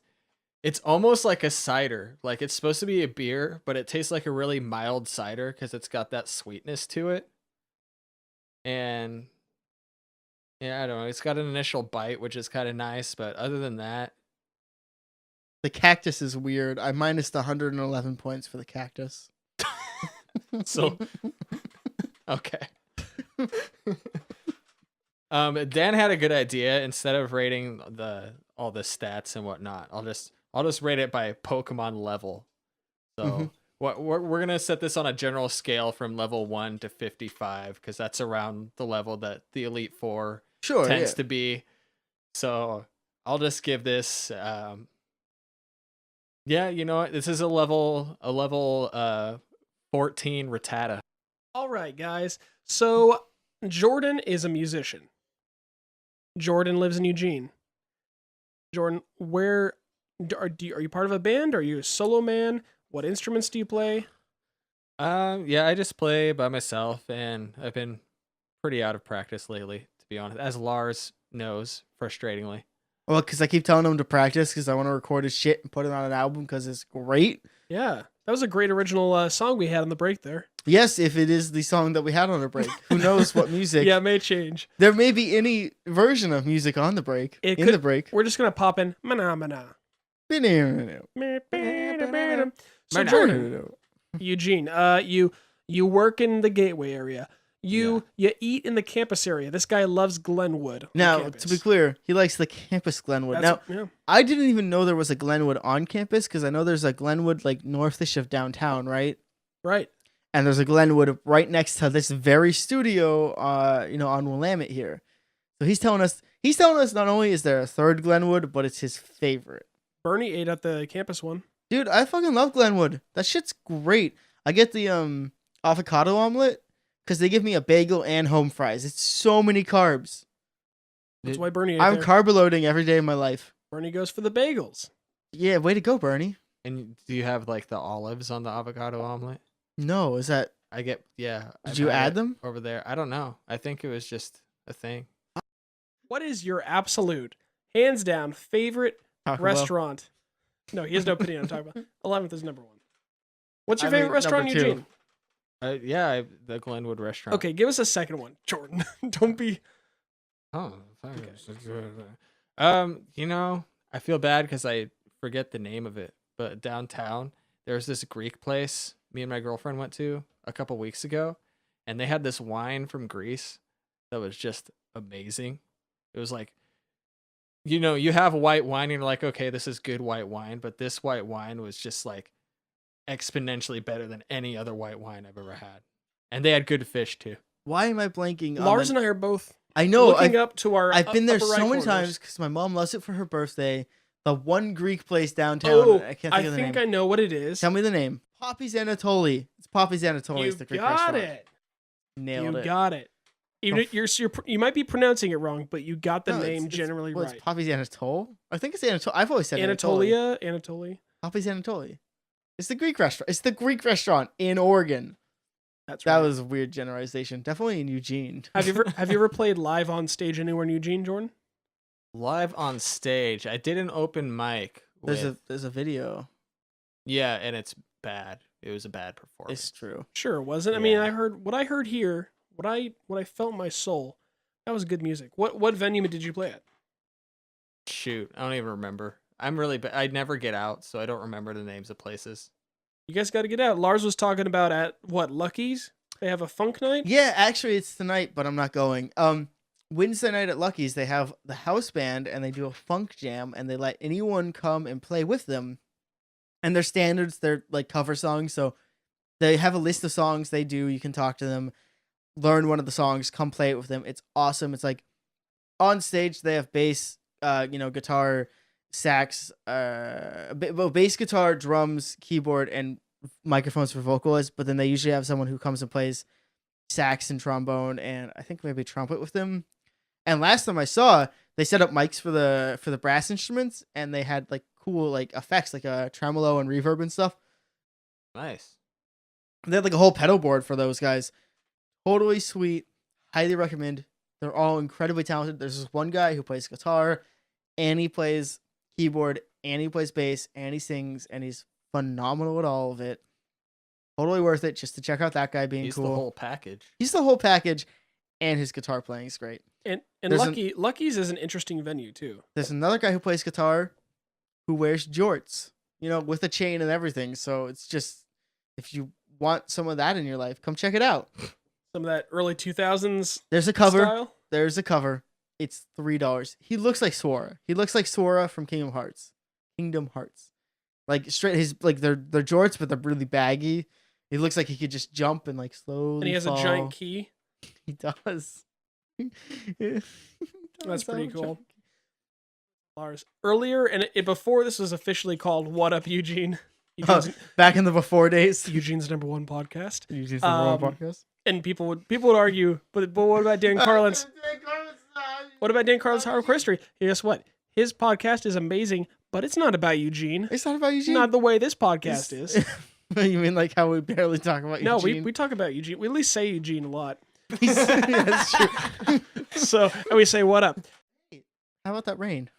almost like a cider. Like it's supposed to be a beer, but it tastes like a really mild cider because it's got that sweetness to it. And yeah, I don't know. It's got an initial bite, which is kind of nice, but other than that, The cactus is weird. I minus the 111 points for the cactus. so okay. Dan had a good idea. Instead of rating all the stats and whatnot, I'll just rate it by Pokemon level. So Mhm. we're gonna set this on a general scale from level 1 to 55 because that's around the level that the Elite Four Sure. tends Yeah. to be. So I'll just give this. Yeah, you know what? This is a level 14 Rattata. All right, guys. So Jordan is a musician. Jordan lives in Eugene. Jordan, where are you part of a band? Are you a solo man? What instruments do you play? Yeah, I just play by myself, and I've been pretty out of practice lately, to be honest. As Lars knows, frustratingly. Well, because I keep telling him to practice because I want to record his shit and put it on an album because it's great. Yeah, that was a great original song we had on the break there. Yes, if it is the song that we had on the break. Who knows what music? Yeah, it may change. There may be any version of music on the break. It in could- the break. We're just gonna pop in mana mana. So Mana. Jordan, Eugene, you work in the Gateway area. You eat in the campus area. This guy loves Glenwood. on Now, campus. to be clear, he likes the campus Glenwood. That's- Now, yeah. I didn't even know there was a Glenwood on campus because I know there's a Glenwood like northish of downtown, right? Right. And there's a Glenwood right next to this very studio, on Willamette here. So he's telling us not only is there a third Glenwood, but it's his favorite. Bernie ate at the campus one. Dude, I fucking love Glenwood. That shit's great. I get the avocado omelet because they give me a bagel and home fries. It's so many carbs. That's why Bernie ate I'm there. carb loading every day of my life. Bernie goes for the bagels. Yeah, way to go, Bernie. And do you have like the olives on the avocado omelet? No, is that I get, yeah. Did you add them? over there? I don't know. I think it was just a thing. What is your absolute, hands down, favorite Taco Bell? restaurant? No, he has no opinion on Taco Bell. 11th is number 1. What's your I mean, favorite restaurant in number 2. Eugene? Yeah, the Glenwood restaurant. Okay, give us a second one, Jordan. Don't be. Oh, I feel bad because I forget the name of it. But downtown, there's this Greek place me and my girlfriend went to a couple weeks ago, and they had this wine from Greece that was just amazing. It was like, you have white wine and you're like, okay, this is good white wine, but this white wine was just like exponentially better than any other white wine I've ever had. And they had good fish too. Why am I blanking? Lars and I are both I know. looking up to our. I've been there upper right so many corners. times because my mom loves it for her birthday. The one Greek place downtown. Oh, I can't think I of the think name. I know what it is. Tell me the name. Poppy's Anatoly. It's Poppy's Anatoly. You It's the Greek got restaurant. it. Nailed You it. got it. Even Oh, if you might be pronouncing it wrong, but you got the No, name generally It's right. Poppy's Anatole. I think it's Anatole. I've always said Anatolia, Anatoly. Anatoly. Poppy's Anatoly. It's the Greek restaurant. It's the Greek restaurant in Oregon. That's right. That was a weird generalization. Definitely in Eugene. Have you ever played live on stage anywhere in Eugene, Jordan? Live on stage, I did an open mic. There's a video. Yeah, and it's bad. It was a bad performance. It's true. Sure, it wasn't. I mean, Yeah. I heard what I heard here. What I felt in my soul. That was good music. What venue did you play at? Shoot, I don't even remember. I'm really I never get out, so I don't remember the names of places. You guys got to get out. Lars was talking about at what, Lucky's? They have a funk night. Yeah, actually, it's tonight, but I'm not going. Wednesday night at Lucky's, they have the house band and they do a funk jam, and they let anyone come and play with them. And their standards, they're like cover songs, so they have a list of songs they do. You can talk to them, learn one of the songs, come play it with them. It's awesome. It's like on stage they have bass, guitar, sax, bass guitar, drums, keyboard, and microphones for vocalists. But then they usually have someone who comes and plays sax and trombone, and I think maybe trumpet with them. And last time I saw, they set up mics for the brass instruments, and they had like cool like effects like a tremolo and reverb and stuff. Nice. They had like a whole pedal board for those guys. Totally sweet. Highly recommend. They're all incredibly talented. There's this one guy who plays guitar, and he plays keyboard, and he plays bass, and he sings, and he's phenomenal at all of it. Totally worth it just to check out that guy being He's cool. the whole package. He's the whole package, and his guitar playing is great. And There's Lucky's is an interesting venue too. There's another guy who plays guitar who wears jorts, with a chain and everything. So it's just, if you want some of that in your life, come check it out. Some of that early 2000s There's a cover. style. There's a cover. It's $3. He looks like Sora. He looks like Sora from Kingdom Hearts. Like straight his like they're jorts, but they're really baggy. He looks like he could just jump and like slowly. And he has a giant key. He does. That's pretty cool. Lars. Earlier, and before this was officially called What Up Eugene. Back in the before days. Eugene's #1 podcast. Eugene's number 1 podcast. And people would argue, but what about Dan Carlin's? What about Dan Carlin's Horror History? Guess what? His podcast is amazing, but it's not about Eugene. It's not about Eugene. Not the way this podcast is. You mean like how we barely talk about No, Eugene? we talk about Eugene. We at least say Eugene a lot. Yeah, that's true. So, and we say, what up? How about that rain?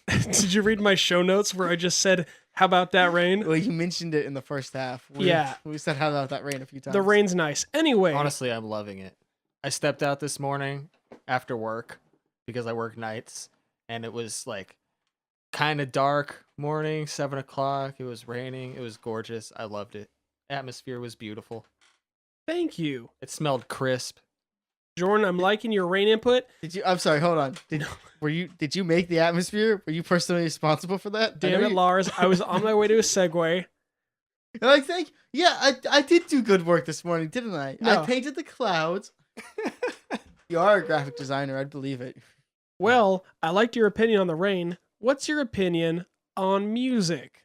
Did you read my show notes where I just said, how about that rain? Well, you mentioned it in the first half. Yeah. We said how about that rain a few times. The rain's nice. Anyway. Honestly, I'm loving it. I stepped out this morning after work because I work nights, and it was like kind of dark morning, 7 o'clock. It was raining. It was gorgeous. I loved it. Atmosphere was beautiful. Thank you. It smelled crisp. Jordan, I'm liking your rain input. I'm sorry, hold on. Did you make the atmosphere? Were you personally responsible for that? Damn it, Lars. I was on my way to a segue. Like, I did do good work this morning, didn't I? No. I painted the clouds. You are a graphic designer, I'd believe it. Well, I liked your opinion on the rain. What's your opinion on music?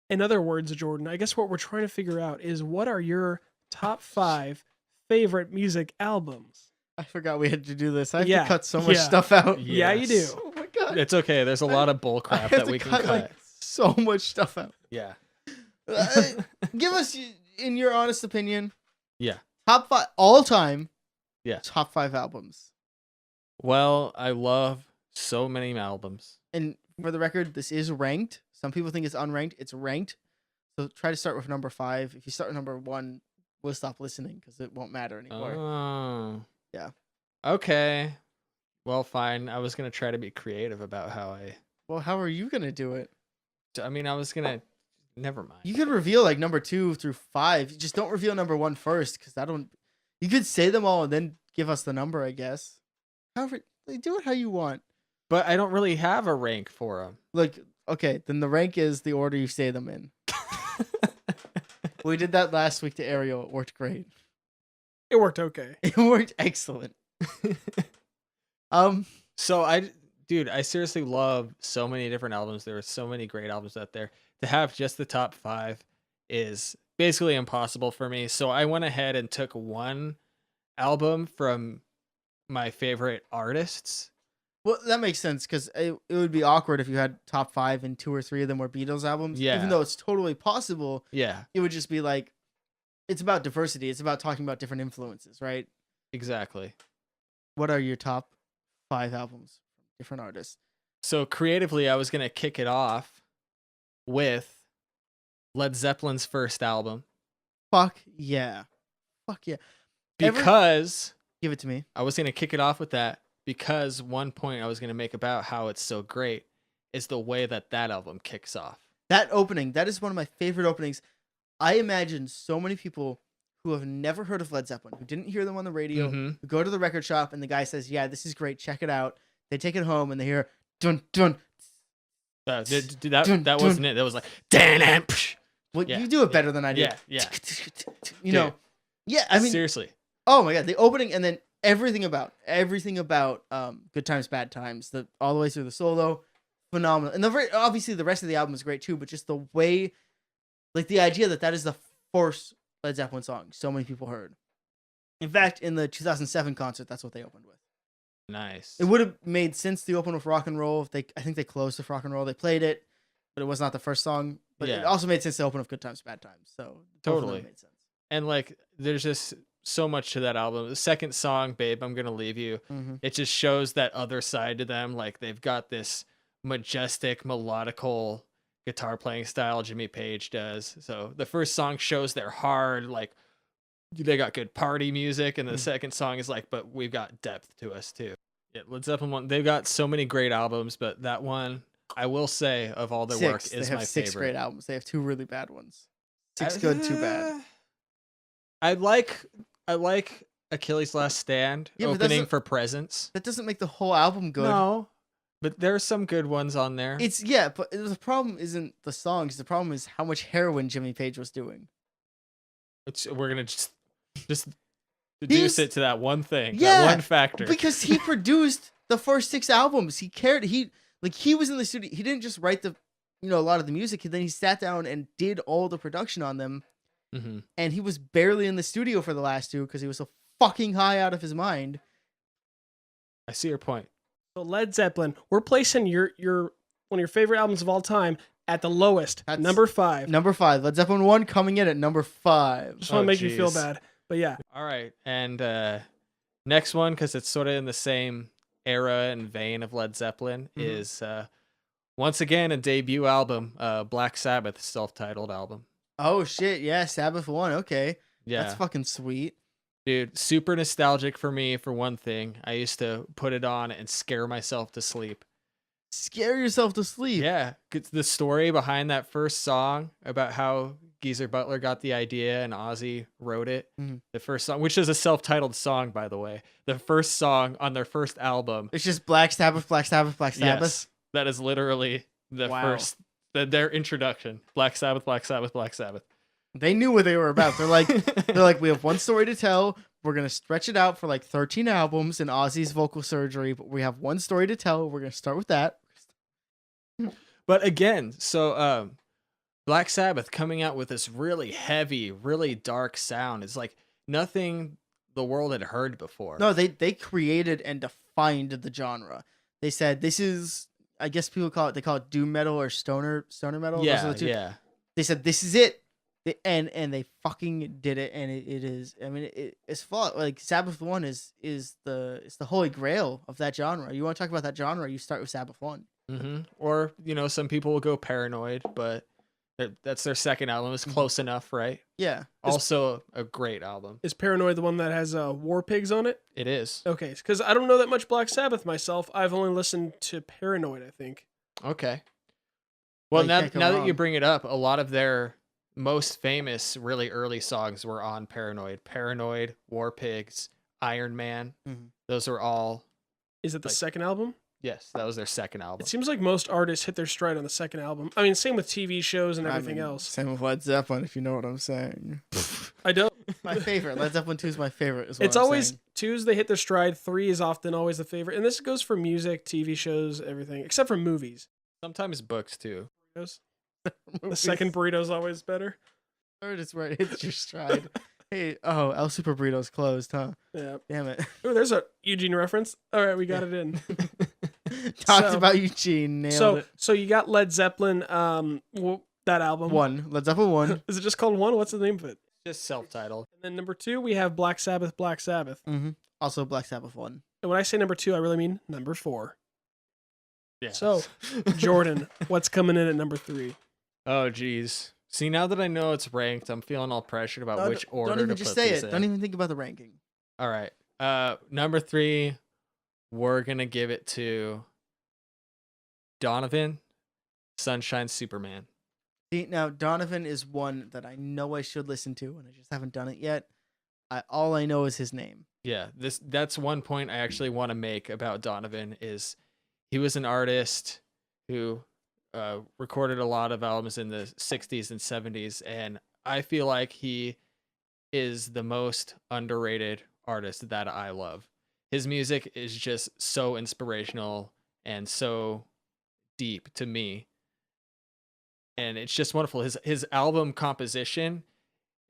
In other words, Jordan, I guess what we're trying to figure out is what are your top 5 favorite music albums? I forgot we had to do this. I have Yeah, to cut so much yeah. stuff out. Yeah, you do. Oh my god. It's okay. There's a lot of bull I crap have that to we can cut. like so much stuff out. Yeah. Give us, in your honest opinion, Yeah. top 5 all time. Yeah. Top 5 albums. Well, I love so many albums. And for the record, this is ranked. Some people think it's unranked. It's ranked. So try to start with number 5. If you start with number 1, we'll stop listening because it won't matter anymore. Oh. Yeah. Okay. Well, fine. I was going to try to be creative about how Well, how are you gonna do it? I mean, I was going to. Never mind. You could reveal like number 2 through 5. You just don't reveal number 1 first, because I don't. You could say them all and then give us the number, I guess. However, like, do it how you want. But I don't really have a rank for them. Like, okay, then the rank is the order you say them in. We did that last week to Ariel. It worked great. It worked okay. It worked excellent. So I seriously love so many different albums. There are so many great albums out there. To have just the top 5 is basically impossible for me. So I went ahead and took one album from my favorite artists. Well, that makes sense, because it would be awkward if you had top 5 and 2 or 3 of them were Beatles albums. Yeah. Even though it's totally possible, Yeah, it would just be like, it's about diversity. It's about talking about different influences, right? exactly. What are your top 5 albums from different artists? So creatively, I was going to kick it off with Led Zeppelin's first album Fuck yeah. Fuck yeah. because Give it to me. I was going to kick it off with that because one point I was going to make about how it's so great is the way that album kicks off. That opening, that is one of my favorite openings. I imagine so many people who have never heard of Led Zeppelin, who didn't hear them on the radio, Mhm. who go to the record shop and the guy says, yeah, this is great, check it out. They take it home and they hear, dun, dun. That Dun, wasn't it. That was like, "Dan." Well, Yeah, you do it better than I do. Yeah. You know? Yeah, I mean, seriously. oh my God, the opening and then everything about Good Times, Bad Times, all the way through the solo, phenomenal. And obviously the rest of the album is great too, but just the way, like the idea that is the first Led Zeppelin song so many people heard. In fact, in the 2007 concert, that's what they opened with. Nice. It would have made sense to open with Rock and Roll. I think they closed with Rock and Roll. They played it, but it was not the first song. But it Yeah. also made sense to open with Good Times, Bad Times. So both of them Totally. made sense. And like, there's just so much to that album. The second song, Babe, I'm Gonna Leave You, Mhm. it just shows that other side to them. Like, they've got this majestic, melodical guitar playing style Jimmy Page does. So the first song shows they're hard, like, they got good party music. And the second song is like, but we've got depth to us too. Yeah, Led Zeppelin one, they've got so many great albums, but that one, I will say, of all their work, They is have my 6 favorite. great albums. They have 2 really bad ones. 6 good, 2 bad. I like Achilles' Last Stand Yeah, but opening that's for Presents. That doesn't make the whole album good. No, But there's some good ones on there. But the problem isn't the songs. The problem is how much heroin Jimmy Page was doing. We're gonna just reduce it to that one thing, Yeah, that one factor. Because he produced the first 6 albums. He cared. He was in the studio. He didn't just write a lot of the music. Then he sat down and did all the production on them. Mm-hmm. And he was barely in the studio for the last 2 because he was so fucking high out of his mind. I see your point. So Led Zeppelin, we're placing your one of your favorite albums of all time at the lowest, That's number 5. Number 5. Led Zeppelin 1 coming in at number 5. Just want to make you feel jeez. bad, but yeah. All right, and next one, because it's sort of in the same era and vein of Led Zeppelin, is once again a debut album, Black Sabbath self-titled album. Oh shit, yeah, Sabbath 1. Okay. Yeah, That's fucking sweet. dude, super nostalgic for me. For one thing, I used to put it on and scare myself to sleep. Scare yourself to sleep. Yeah, 'cause the story behind that first song about how Geezer Butler got the idea and Ozzy wrote it. Mhm. The first song, which is a self-titled song, by the way. The first song on their first album. It's just Black Sabbath, Black Sabbath, Black Sabbath. Yes, that is literally the Wow. first, their introduction. Black Sabbath, Black Sabbath, Black Sabbath. They knew what they were about. They're like, we have one story to tell. We're gonna stretch it out for like 13 albums in Ozzy's vocal surgery, but we have one story to tell. We're gonna start with that. But again, so Black Sabbath coming out with this really heavy, really dark sound. It's like nothing the world had heard before. No, they created and defined the genre. They said this is, I guess people call it doom metal or stoner metal. Those are Yeah, the two. yeah. They said this is it. And they fucking did it, and it is. I mean, it's flawed. Like Sabbath 1 is the holy grail of that genre. You want to talk about that genre? You start with Sabbath 1. Mm-hmm. Or some people will go Paranoid, but that's their second album. It's close enough, right? Yeah. Also a great album. Is Paranoid the one that has War Pigs on it? It is. Okay, because I don't know that much Black Sabbath myself. I've only listened to Paranoid, I think. Okay. Well, you now can't go that you wrong. bring it up, a lot of their most famous, really early songs were on Paranoid. Paranoid, War Pigs, Iron Man. Mhm. Those are all. Is it the Like- second album? Yes, that was their second album. It seems like most artists hit their stride on the second album. I mean, same with TV shows and everything else. Same with Led Zeppelin, if you know what I'm saying. I don't. My favorite. Led Zeppelin 2 is my favorite. Is what It's I'm always saying. 2s they hit their stride. 3 is often always the favorite, and this goes for music, TV shows, everything except for movies. Sometimes books too. Burritos. The second burrito's always better. Third is where it hits your stride. Hey, El Super Burrito's closed, huh? Yeah. Damn it. Oh, there's a Eugene reference. All right, we got it in. Talked So- about Eugene. Nailed it. So you got Led Zeppelin. That album. 1. Led Zeppelin 1. Is it just called 1? What's the name of it? Just self-titled. And then number 2, we have Black Sabbath. Black Sabbath. Mm-hmm. Also Black Sabbath 1. And when I say number 2, I really mean number 4. Yeah. So, Jordan, what's coming in at number 3? Oh, geez. See, now that I know it's ranked, I'm feeling all pressured about No, which order Don't even to just put say these it. in. Don't even think about the ranking. All right. Number 3, we're gonna give it to Donovan, Sunshine Superman. See, now Donovan is one that I know I should listen to, and I just haven't done it yet. All I know is his name. Yeah, that's one point I actually want to make about Donovan is he was an artist who recorded a lot of albums in the 60s and 70s, and I feel like he is the most underrated artist that I love. His music is just so inspirational and so deep to me. And it's just wonderful. His album composition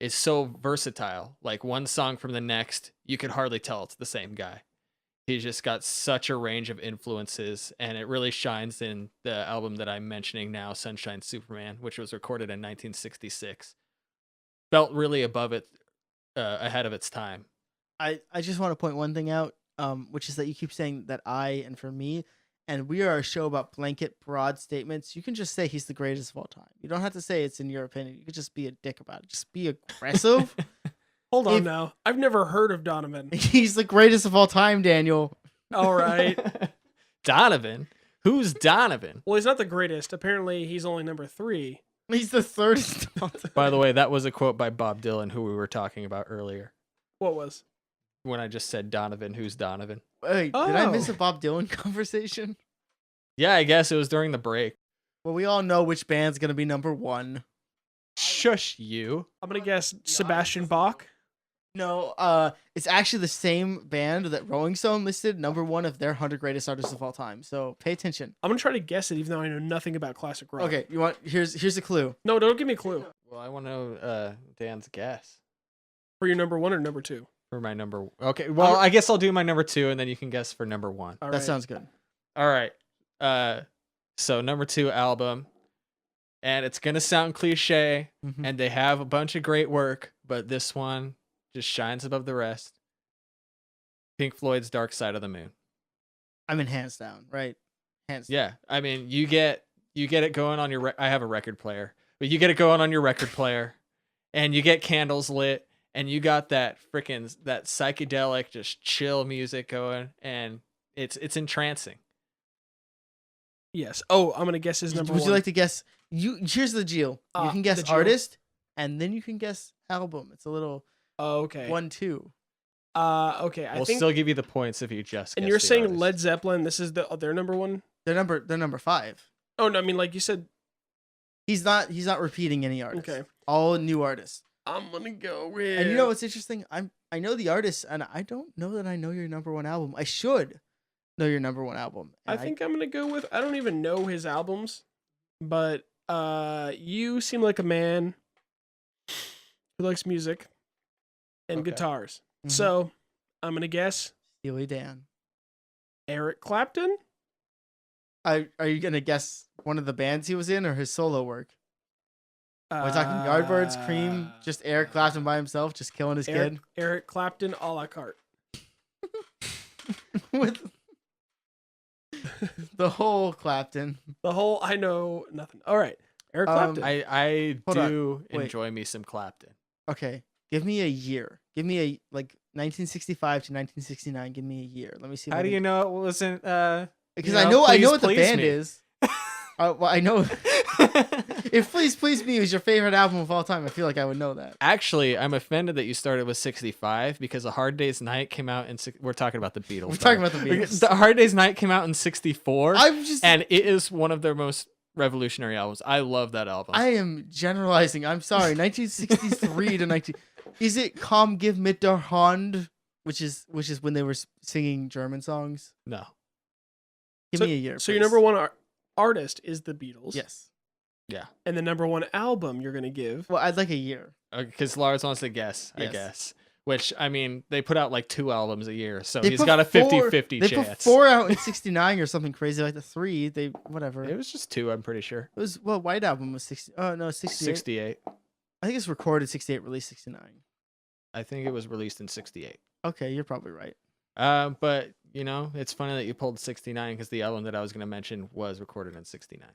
is so versatile. Like one song from the next, you could hardly tell it's the same guy. He's just got such a range of influences, and it really shines in the album that I'm mentioning now, Sunshine Superman, which was recorded in 1966. Felt really above it, ahead of its time. I just want to point one thing out, which is that you keep saying that and for me, and we are a show about blanket broad statements. You can just say he's the greatest of all time. You don't have to say it's in your opinion. You could just be a dick about it. Just be aggressive. Hold on If- now. I've never heard of Donovan. He's the greatest of all time, Daniel. All right. Donovan? Who's Donovan? Well, he's not the greatest. Apparently, he's only number 3. He's the third of all time. By the way, that was a quote by Bob Dylan, who we were talking about earlier. What was? When I just said Donovan, who's Donovan? Wait, did I miss Oh. a Bob Dylan conversation? Yeah, I guess it was during the break. Well, we all know which band's gonna be number 1. Shush you. I'm gonna guess Sebastian Bach. No, it's actually the same band that Rolling Stone listed number 1 of their 100 greatest artists of all time. So pay attention. I'm gonna try to guess it, even though I know nothing about classic rock. Okay, you want here's a clue. No, don't give me a clue. Well, I want to know Dan's guess For your number 1 or number 2? for my number. Okay, well, I guess I'll do my number 2, and then you can guess for number 1. All That right. sounds good. All right. So number 2 album, and it's gonna sound cliche, Mhm. and they have a bunch of great work, but this one just shines above the rest. Pink Floyd's Dark Side of the Moon. I mean, hands down, right? Hands. Yeah, I mean, you get it going on your. I have a record player, but you get it going on your record player, and you get candles lit, and you got that psychedelic, just chill music going, and it's entrancing. Yes. Oh, I'm gonna guess his Would number you 1. like to guess? Here's the deal. You can guess the deal? artist, and then you can guess album. It's a little Oh, okay. 1-2. Okay. I We'll think. still give you the points if you just. And guess you're the saying artist. Led Zeppelin. This is their number 1. They're number 5. Oh no, I mean like you said. He's not repeating any artist. Okay. All new artists. I'm gonna go with. And you know what's interesting? I know the artist, and I don't know that I know your number 1 album. I should know your number 1 album. I And think I'm gonna go with. I don't even know his albums, but you seem like a man who likes music and Okay. guitars. Mhm. So I'm gonna guess Steely Dan. Eric Clapton. Are you gonna guess one of the bands he was in or his solo work? We're talking Yardbirds, Cream, just Eric Clapton by himself, just killing his kid. Eric Clapton a la carte. With the whole Clapton. The whole I know nothing. All right, Eric Clapton. I Hold on. do Wait. enjoy me some Clapton. Okay, give me a year. Give me a 1965 to 1969. Give me a year. Let me see. How do you know it wasn't? Because you I know, know Please what the Please band Me? is. Well, I know if Please Please Me was your favorite album of all time, I feel like I would know that. Actually, I'm offended that you started with 65 because A Hard Day's Night came out in. We're talking about the Beatles. We're talking about the Beatles. The Hard Day's Night came out in 64, I'm just. and it is one of their most revolutionary albums. I love that album. I am generalizing. I'm sorry. 1963 to 19. Is it Komm Give mit der Hand, which is when they were singing German songs? No. Give me a year. So your please. number 1 artist is the Beatles. Yes. Yeah. And the number 1 album you're gonna give. Well, I'd like a year. Because Lars wants to guess, I Yes. guess. Which, I mean, they put out like 2 albums a year, so They he's put got a 50-50 They chance. put 4 out in 69 or something crazy like the 3. They whatever. It was just 2, I'm pretty sure. It was White Album was 60. Oh no, 68. 68. I think it's recorded 68, released 69. I think it was released in 68. Okay, you're probably right. But, you know, it's funny that you pulled 69 because the album that I was going to mention was recorded in 69.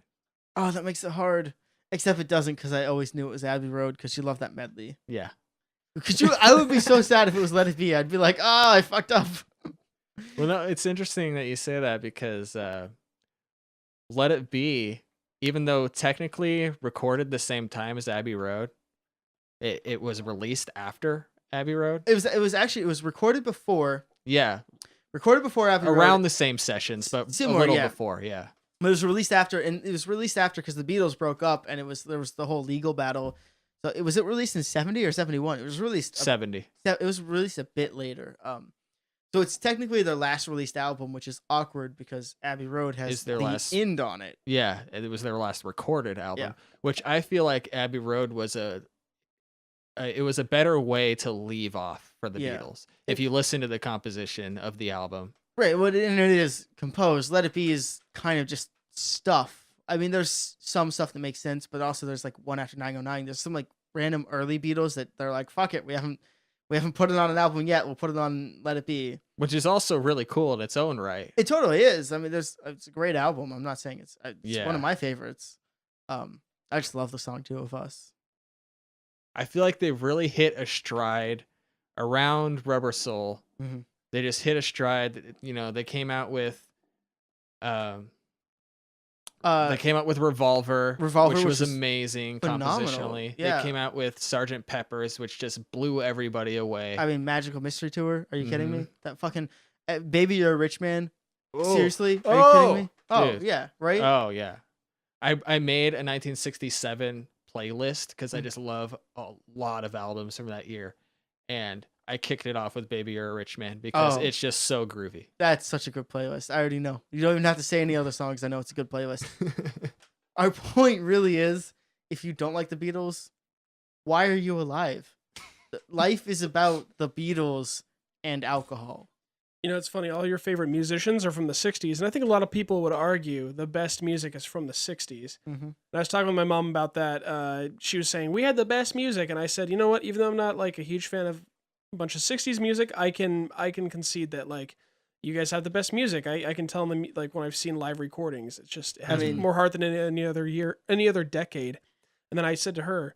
Oh, that makes it hard. Except it doesn't, because I always knew it was Abbey Road because you love that medley. Yeah. I would be so sad if it was Let It Be. I'd be like, oh, I fucked up. Well, no, it's interesting that you say that because Let It Be, even though technically recorded the same time as Abbey Road, it was released after Abbey Road. It was recorded before. Yeah, Recorded before Abbey Road. around the same sessions, but Similar, a little yeah. before. Yeah. But it was released after, and it was released after because the Beatles broke up, and there was the whole legal battle. So it released in 70 or 71. It was released 70. It was released a bit later. So it's technically their last released album, which is awkward because Abbey Road has Is their the last- end on it. Yeah, it was their last recorded album, Yeah. which I feel like Abbey Road was a better way to leave off for the Yeah. Beatles. If you listen to the composition of the album. Right. Well, and it is composed. Let It Be is kind of just stuff. I mean, there's some stuff that makes sense, but also there's like one after 909. There's some like random early Beatles that they're like, fuck it, we haven't put it on an album yet. We'll put it on Let It Be. Which is also really cool in its own right. It totally is. I mean, it's a great album. I'm not saying it's Yeah. one of my favorites. I just love the song Two of Us. I feel like they've really hit a stride around Rubber Soul. Mhm. They just hit a stride. You know, they came out with Revolver, Revolver, which which was is amazing phenomenal. compositionally. Yeah. They came out with Sgt. Pepper's, which just blew everybody away. I mean, Magical Mystery Tour. Are you kidding me? Mhm. That fucking Baby You're a Rich Man. Seriously? Are you kidding me? Oh, Dude. yeah, right? Oh yeah, I made a 1967 playlist because I just love a lot of albums from that year, and I kicked it off with "Baby You're a Rich Man" because Oh. it's just so groovy. That's such a good playlist. I already know. You don't even have to say any other songs. I know it's a good playlist. Our point really is, if you don't like the Beatles, why are you alive? Life is about the Beatles and alcohol. You know, it's funny. All your favorite musicians are from the 60s. And I think a lot of people would argue the best music is from the 60s. Mm-hmm. And I was talking with my mom about that. She was saying, we had the best music. And I said, you know what? Even though I'm not like a huge fan of a bunch of 60s music, I can concede that like you guys have the best music. I can tell them like when I've seen live recordings, it has more heart than any other year, any other decade. And then I said to her,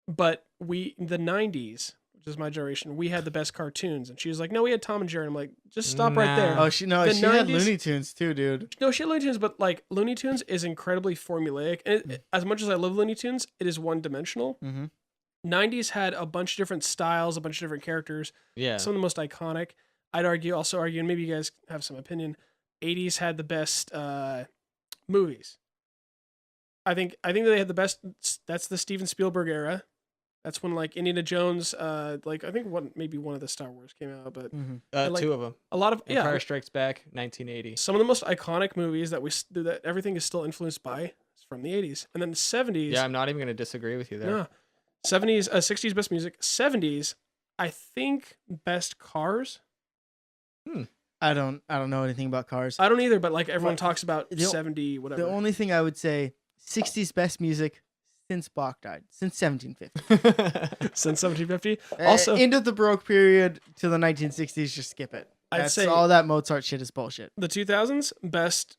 but the 90s, which is my generation, we had the best cartoons. And she was like, no, we had Tom and Jerry. I'm like, just stop right there. Oh, she had 90s Looney Tunes too, dude. No, she had Looney Tunes, but like Looney Tunes is incredibly formulaic. And as much as I love Looney Tunes, it is one dimensional. Mm-hmm. 90s had a bunch of different styles, a bunch of different characters. Yeah. Some of the most iconic. I'd also argue, and maybe you guys have some opinion, 80s had the best movies. I think that they had the best. That's the Steven Spielberg era. That's when like Indiana Jones, like I think maybe one of the Star Wars came out, but like, two of them. a lot of Empire Strikes Back, 1980. Some of the most iconic movies that everything is still influenced by is from the 80s, and then the 70s. Yeah, I'm not even going to disagree with you there. No, 70s, 60s best music, 70s. I think best Cars. I don't know anything about Cars. I don't either, but like everyone talks about 70 whatever. The only thing I would say, 60s best music since Bach died, since 1750. Since 1750. Also, into the Baroque period to the 1960s, just skip it. I'd say all that Mozart shit is bullshit. The 2000s best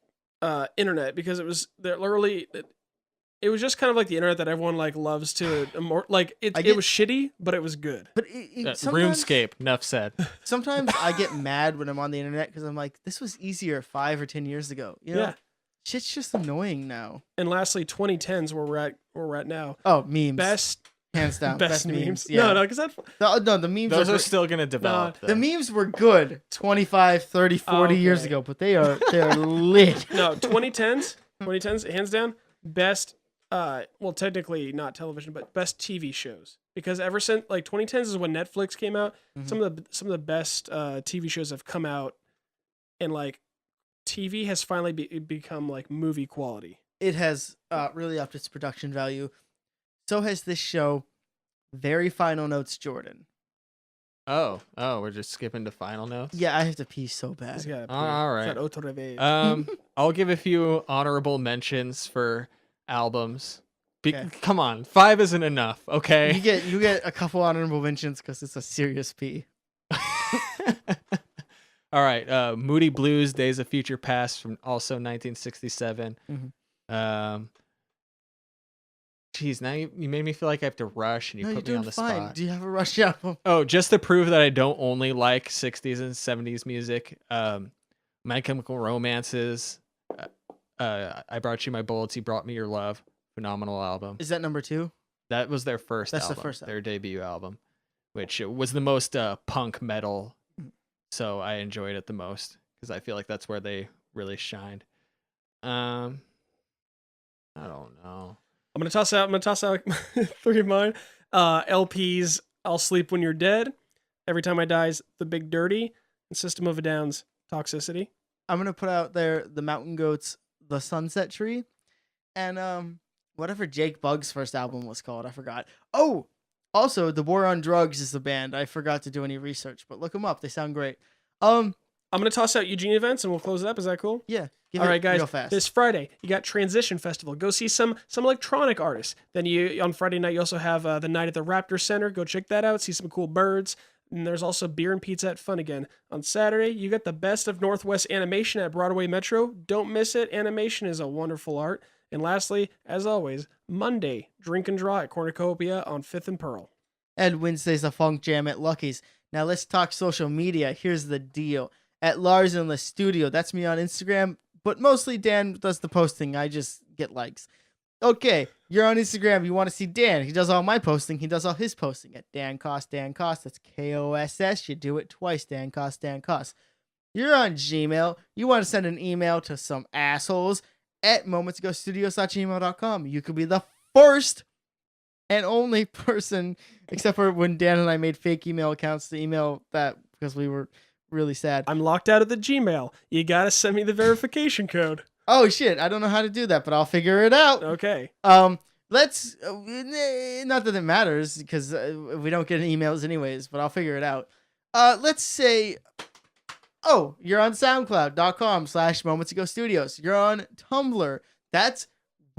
internet, because it was literally it was just kind of like the internet that everyone like loves to like it was shitty, but it was good. But RuneScape, enough said. Sometimes I get mad when I'm on the internet because I'm like, this was easier 5 or 10 years ago. You know? Yeah. Shit's just annoying now. And lastly, 2010s where we're at now. Oh, memes. Best hands down. best memes. Yeah. No, because the memes those are still going to develop. The memes were good 25, 30, 40 years ago, but they are lit. No, 2010s hands down best well, technically not television, but best TV shows. Because ever since like 2010s is when Netflix came out, some of the best TV shows have come out, and like TV has finally become like movie quality. It has really upped its production value. So has this show. Very final notes, Jordan. Oh, we're just skipping to final notes? Yeah, I have to pee so bad. All right. I'll give a few honorable mentions for albums. Okay. Come on, 5 isn't enough, okay? You get a couple honorable mentions because it's a serious pee. All right, Moody Blues, Days of Future Past from also 1967. Geez, now you made me feel like I have to rush, and you put me on the spot. Do you have a Rush album? Oh, just to prove that I don't only like 60s and 70s music, My Chemical Romances, I Brought You My Bullets, You Brought Me Your Love, phenomenal album. Is that number 2? That was their first album. The first album. Their debut album, which was the most punk metal, so I enjoyed it the most because I feel like that's where they really shined. I don't know. I'm gonna toss out 3 of mine. LPs, I'll Sleep When You're Dead, Every Time I Die's The Big Dirty, and System of a Down's Toxicity. I'm gonna put out there the Mountain Goats, The Sunset Tree, and whatever Jake Bugg's first album was called, I forgot. Oh, also The War on Drugs is the band. I forgot to do any research, but look them up. They sound great. I'm gonna toss out Eugene events and we'll close it up. Is that cool? Yeah. All right, guys. Real fast. This Friday, you got Transition Festival. Go see some electronic artists. Then on Friday night, you also have the night at the Raptor Center. Go check that out. See some cool birds. And there's also beer and pizza at Fun Again. On Saturday, you got the best of Northwest Animation at Broadway Metro. Don't miss it. Animation is a wonderful art. And lastly, as always, Monday, Drink and Draw at Cornucopia on 5th and Pearl. And Wednesday's a Funk Jam at Lucky's. Now let's talk social media. Here's the deal. At Lars in the Studio, that's me on Instagram, but mostly Dan does the posting. I just get likes. Okay, you're on Instagram. You want to see Dan. He does all my posting. He does all his posting at Dan Koss. That's Koss. You do it twice, Dan Koss. You're on Gmail. You want to send an email to some assholes at momentsgostudios@gmail.com. You could be the first and only person, except for when Dan and I made fake email accounts to email that because we were really sad. I'm locked out of the Gmail. You gotta send me the verification code. Oh shit, I don't know how to do that, but I'll figure it out. Okay. Let's not that it matters because we don't get emails anyways, but I'll figure it out. Let's say, you're on SoundCloud.com/MomentsAgoStudios. You're on Tumblr. That's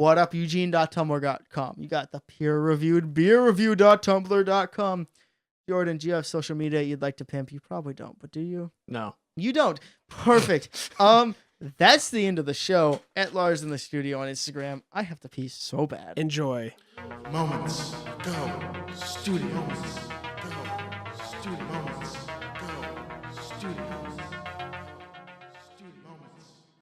whatupeugene.tumblr.com. You got the peer-reviewed beerreview.tumblr.com. Jordan, do you have social media you'd like to pimp? You probably don't, but do you? No. You don't. Perfect. That's the end of the show. At Lars in the Studio on Instagram. I have to pee so bad. Enjoy. Moments go studios. Go studio moments.